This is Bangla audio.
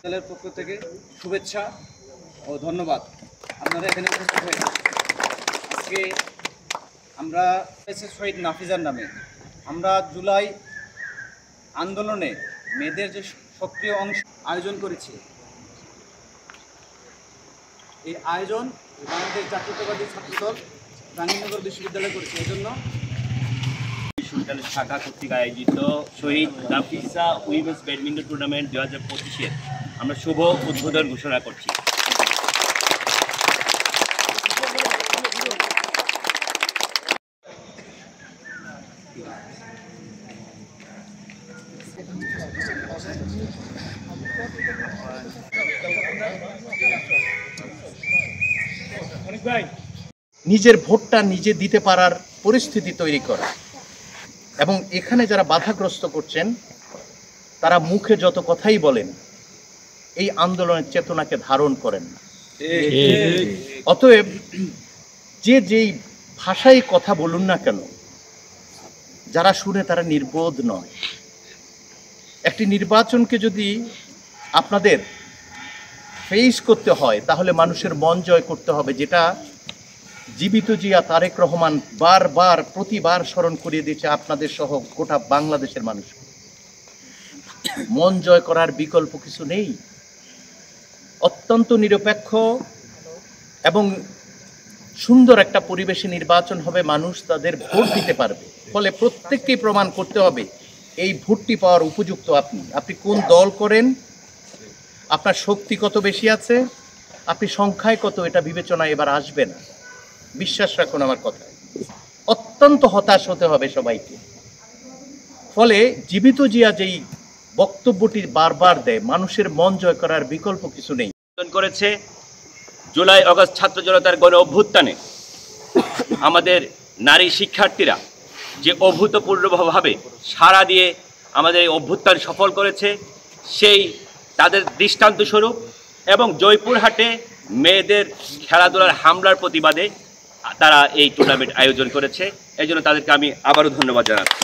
দলের পক্ষ থেকে শুভেচ্ছা ও ধন্যবাদ। আপনারা এখানে উপস্থিত হয়ে আজকে আমরা শহীদ নাফিজার নামে আমরা জুলাই আন্দোলনে মেয়েদের যে সক্রিয় অংশ আয়োজন করেছি। এই আয়োজন বাংলাদেশ জাতীয়তাবাদী ছাত্রদল জাহাঙ্গীরনগর বিশ্ববিদ্যালয় করেছে। এই জন্য বিশ্ববিদ্যালয় শাখা কর্তৃক আয়োজিত শহীদ নাফিসা উইমেন্স ব্যাডমিন্টন টুর্নামেন্ট 2025-এর আমরা শুভ উদ্বোধন ঘোষণা করছি। নিজের ভোটটা নিজে দিতে পারার পরিস্থিতি তৈরি করা, এবং এখানে যারা বাধাগ্রস্ত করছেন তারা মুখে যত কথাই বলেন এই আন্দোলনের চেতনাকে ধারণ করেন না। অতএব যেই ভাষায় কথা বলুন না কেন, যারা শুনে তারা নির্বোধ নয়। একটি নির্বাচনকে যদি আপনাদের ফেস করতে হয় তাহলে মানুষের মন জয় করতে হবে, যেটা জীবিত জিয়া তারেক রহমান বারবার প্রতিবার স্মরণ করিয়ে দিয়েছে আপনাদের সহ গোটা বাংলাদেশের মানুষ। মন জয় করার বিকল্প কিছু নেই। অত্যন্ত নিরপেক্ষ এবং সুন্দর একটা পরিবেশে নির্বাচন হবে, মানুষ তাদের ভোট দিতে পারবে। ফলে প্রত্যেককেই প্রমাণ করতে হবে এই ভোটটি পাওয়ার উপযুক্ত আপনি কোন দল করেন, আপনার শক্তি কত বেশি আছে, আপনি সংখ্যায় কত, এটা বিবেচনা এবার আসবে না। বিশ্বাস রাখুন আমার কথায়। অত্যন্ত হতাশ হতে হবে সবাইকে। ফলে জীবিত জিয়া যেই বক্তব্যটি বারবার দেয়, মানুষের মন জয় করার বিকল্প কিছু নেই। করেছে জুলাই আগস্ট ছাত্র জনতার গণ অভ্যুত্থানে আমাদের নারী শিক্ষার্থীরা যে অভূতপূর্বভাবে সাড়া দিয়ে আমাদের এই অভ্যুত্থান সফল করেছে, সেই তাদের দৃষ্টান্ত স্বরূপ। এবং জয়পুরহাটে মেয়েদের খেলাধুলার হামলার প্রতিবাদে তারা এই টুর্নামেন্ট আয়োজন করেছে। এই জন্য তাদেরকে আমি আবারও ধন্যবাদ জানাচ্ছি।